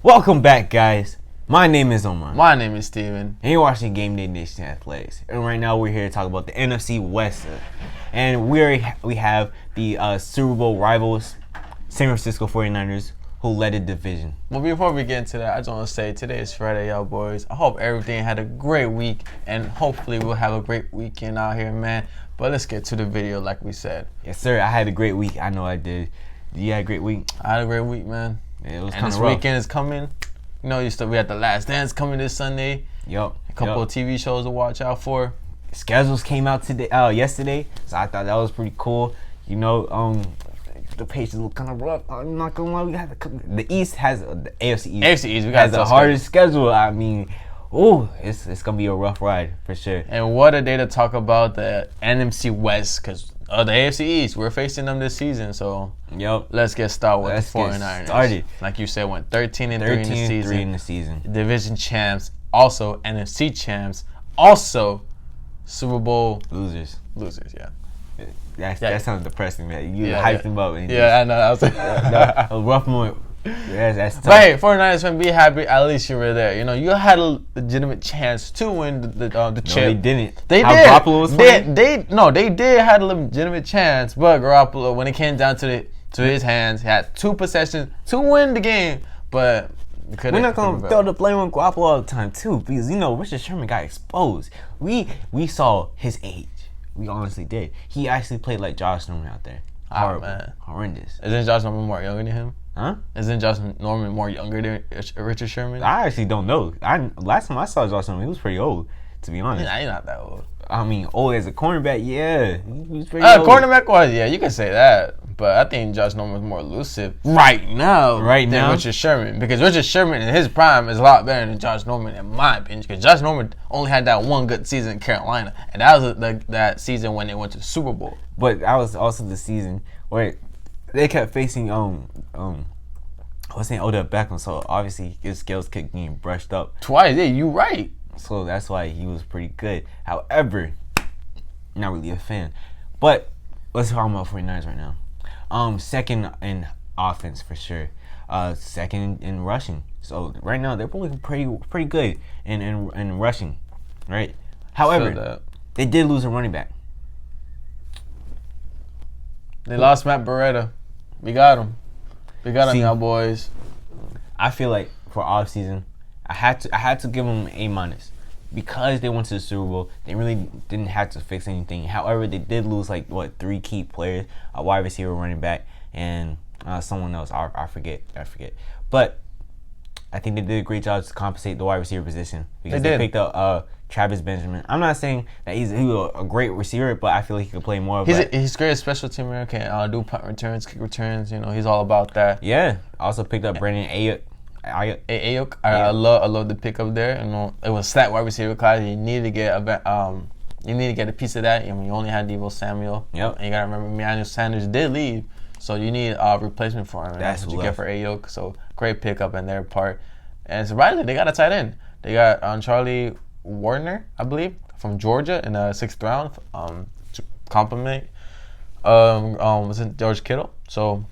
Welcome back, guys. My name is Omar. My name is Steven. And you're watching Gameday Nation Athletics. And right now we're here to talk about the NFC West. And we have the Super Bowl rivals, San Francisco 49ers, who led the division. Well, before we get into that, I just want to say today is Friday, y'all boys. I hope everything had a great week, and hopefully we'll have a great weekend out here, man. But let's get to the video like we said. Yes, sir. I had a great week. I know I did. You had a great week? I had a great week, man. Yeah, it was and kind this of rough. weekend is coming. You know, we had The Last Dance coming this Sunday. Yup. A couple of TV shows to watch out for. Schedules came out yesterday, so I thought that was pretty cool. You know, the Patriots look kind of rough. I'm not gonna lie, we got the East has the AFC East. We got has the hardest schedule. I mean, it's gonna be a rough ride for sure. And what a day to talk about the NFC West, because the AFC East, we're facing them this season. So let's get started with the 49ers. Like you said, went 13-3 in the season. Division champs, also NFC champs, also Super Bowl losers. Yeah. That sounds depressing, man. You hyped them up. I know. That was a rough moment. That's tough. But hey, 49ers fan, be happy. At least you were there. You know, you had a legitimate chance to win the chip. No, they didn't. They How did. Garoppolo was playing? They did had a legitimate chance, but Garoppolo, when it came down to his hands, he had 2 possessions to win the game, but we're not gonna throw the blame on Garoppolo all the time too, because you know Richard Sherman got exposed. We saw his age. We honestly did. He actually played like Josh Norman out there. Horrible, man. Horrendous. Isn't Josh Norman more younger than him? Huh? Isn't Josh Norman more younger than Richard Sherman? I actually don't know. Last time I saw Josh Norman, he was pretty old, to be honest. He's not that old. I mean, old as a cornerback, yeah. He was pretty old. Cornerback-wise, yeah, you can say that. But I think Josh Norman was more elusive right now than Richard Sherman. Because Richard Sherman in his prime is a lot better than Josh Norman, in my opinion. Because Josh Norman only had that one good season in Carolina. And that was that season when they went to the Super Bowl. But that was also the season where they kept facing Odell Beckham. So obviously his skills kept getting brushed up. Twice, yeah, you right. So that's why he was pretty good. However, not really a fan. But let's talk about 49ers right now. Second in offense for sure. Second in rushing. So right now they're probably pretty good in rushing, right? However, they did lose a running back. They lost Matt Beretta. We got him. Y'all boys. I feel like for offseason, I had to give them A- because they went to the Super Bowl. They really didn't have to fix anything. However, they did lose 3 key players: a wide receiver, running back, and someone else. I forget. But I think they did a great job to compensate the wide receiver position because they picked up Travis Benjamin. I'm not saying that he was a great receiver, but I feel like he could play more. He's great at special teamer. Can do punt returns, kick returns. You know, he's all about that. Yeah. Also picked up Brandon Ayuk. I love the pickup there. You know, it was stacked wide receiver class. You need to get a piece of that. I mean, you only had Deebo Samuel. Yep. And you gotta remember, Emmanuel Sanders did leave, so you need a replacement for him. And that's what you get for Ayuk. So great pickup in their part. And surprisingly, they got a tight end. They got Charlie Warner, I believe, from Georgia in the 6th round. To compliment. Was it George Kittle? So,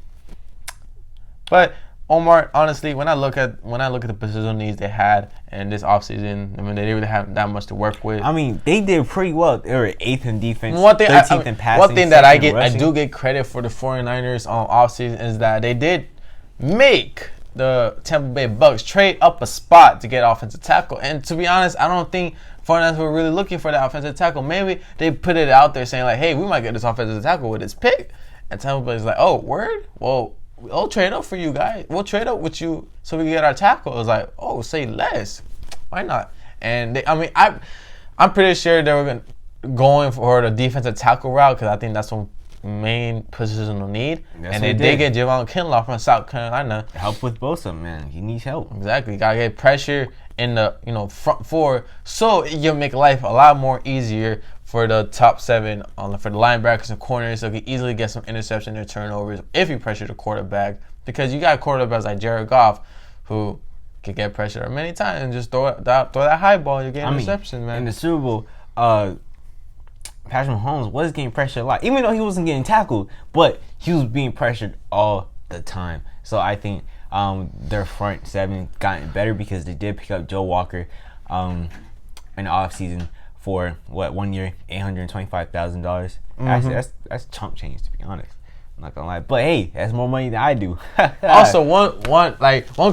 but Omar, honestly, when I look at the positional needs they had in this offseason, I mean, they didn't really have that much to work with. I mean, they did pretty well. They were 8th in defense, 13th in passing. One thing that I do get credit for the 49ers offseason is that they did make the Tampa Bay Bucks trade up a spot to get offensive tackle. And to be honest, I don't think 49ers were really looking for that offensive tackle. Maybe they put it out there saying hey, we might get this offensive tackle with this pick. And Tampa Bay's like, oh, word? Well, we'll trade up for you guys. We'll trade up with you so we can get our tackle. It was like, oh, say less. Why not? And I'm pretty sure they were going for the defensive tackle route because I think that's one main positional need. And they did get Javon Kinlaw from South Carolina. Help with Bosa, man. He needs help. Exactly. You gotta get pressure in the front 4 so you'll make life a lot more easier for the top 7 for the linebackers and corners, so you can easily get some interception and turnovers if you pressure the quarterback. Because you got quarterbacks like Jared Goff who can get pressure many times and just throw that high ball. You get interceptions, man. In the Super Bowl, Patrick Mahomes was getting pressured a lot, even though he wasn't getting tackled, but he was being pressured all the time. So I think their front seven gotten better because they did pick up Joe Walker in the offseason for 1 year, $825,000. Actually, that's chump change, to be honest. I'm not gonna lie, but hey, that's more money than I do. Also, one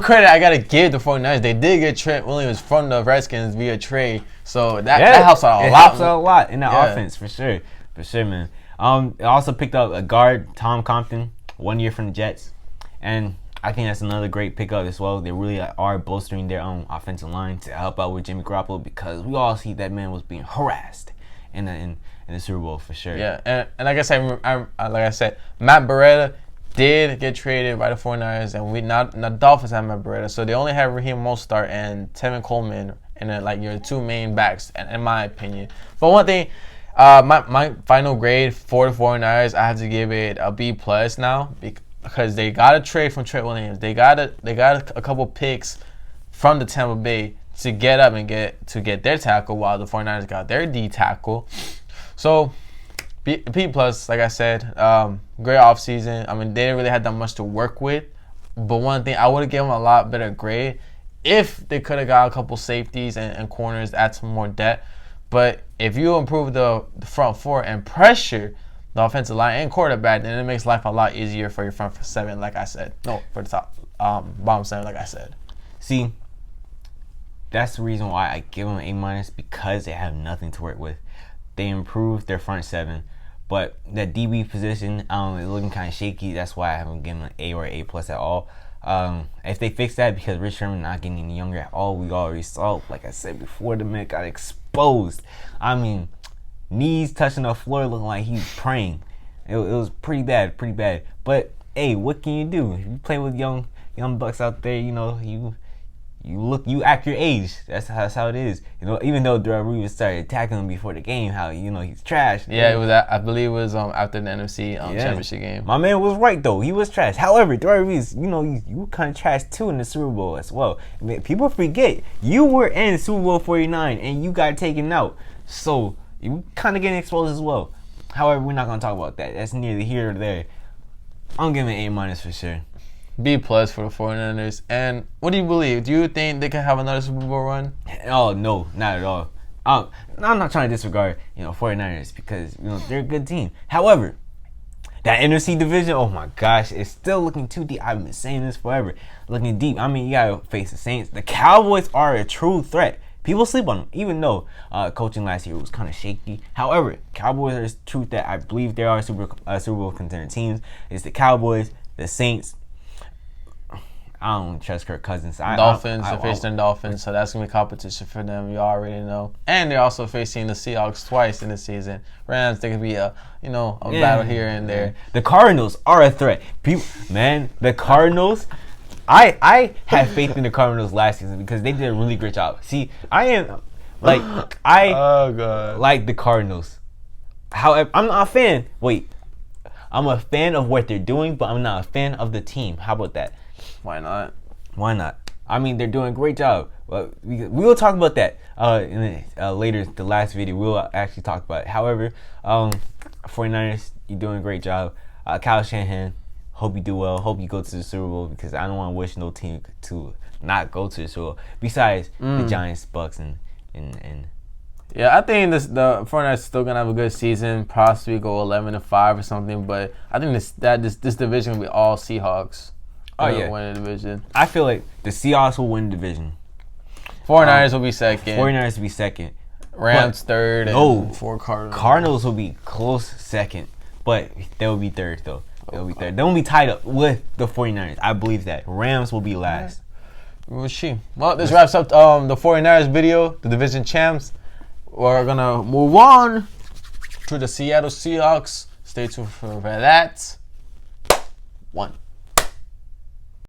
credit I gotta give the 49ers, they did get Trent Williams from the Redskins via trade, so that helps out a lot. Helps out a lot in the offense for sure, man. It also picked up a guard, Tom Compton, 1 year from the Jets, and I think that's another great pickup as well. They really are bolstering their own offensive line to help out with Jimmy Garoppolo because we all see that man was being harassed in the Super Bowl for sure. Yeah, and like I said, Matt Beretta did get traded by the 49ers, and the Dolphins have Matt Beretta, so they only have Raheem Mostert and Tevin Coleman, and then like your two main backs, in my opinion. But one thing, my final grade for the 49ers, I have to give it a B+ now because they got a trade from Trent Williams. They got a couple picks from the Tampa Bay to get up and get their tackle, while the 49ers got their D tackle. So B+, like I said, great offseason. I mean, they didn't really have that much to work with, but one thing, I would have given them a lot better grade if they could have got a couple safeties and corners, add some more depth. But if you improve the front four and pressure the offensive line and quarterback, then it makes life a lot easier for your front seven, like I said. No, for the top bottom seven, like I said. See, that's the reason why I give them an A- because they have nothing to work with. They improved their front seven, but that DB position is looking kind of shaky. That's why I haven't given an A or A+ at all. If they fix that, because Rich Sherman not getting any younger at all, we already saw, like I said before, the man got exposed. I mean, knees touching the floor, looking like he's praying. It was pretty bad. But hey, what can you do? If you play with young bucks out there, you know you act your age. That's how it is. You know, even though Darrell Reeves started attacking him before the game, how he's trash. Yeah, it was. I believe it was after the NFC championship game. My man was right though. He was trash. However, Darrell Reeves, you kind of trash too in the Super Bowl as well. I mean, people forget you were in Super Bowl 49 and you got taken out, so you kind of getting exposed as well. However, we're not gonna talk about that. That's neither here or there. I'm giving A- for sure. B+ for the 49ers. And what do you believe? Do you think they can have another Super Bowl run? Oh, no, not at all. I'm not trying to disregard, 49ers because, they're a good team. However, that NFC division, oh my gosh, it's still looking too deep. I've been saying this forever. Looking deep. I mean, you got to face the Saints. The Cowboys are a true threat. People sleep on them, even though coaching last year was kind of shaky. However, Cowboys are a true threat. I believe there are Super Bowl contender teams. It's the Cowboys, the Saints. I don't trust Kirk Cousins. Dolphins, they're facing the Dolphins, so that's going to be competition for them. You already know. And they're also facing the Seahawks twice in the season. Rams, there could be a battle here and there. The Cardinals are a threat. The Cardinals, I had faith in the Cardinals last season because they did a really great job. See, oh God, like the Cardinals. However, I'm not a fan. Wait, I'm a fan of what they're doing, but I'm not a fan of the team. How about that? Why not? I mean, they're doing a great job. Well, we will talk about that later, the last video. We'll actually talk about it. However, 49ers, you're doing a great job. Kyle Shanahan, hope you do well. Hope you go to the Super Bowl because I don't want to wish no team to not go to the Super Bowl. Besides the Giants, Bucks, and yeah, I think the 49ers is still gonna have a good season. Possibly go 11-5 or something. But I think this division will be all Seahawks. Win the division. I feel like the Seahawks will win the division. 49ers will be second. 49ers will be second. Rams third. And four Cardinals. Cardinals will be close second, but they will be third though. They'll be third. They will be tied up with the 49ers. I believe that. Rams will be last. We'll see. Well, this wraps up the 49ers video, the division champs. We're gonna move on to the Seattle Seahawks. Stay tuned for that. 1.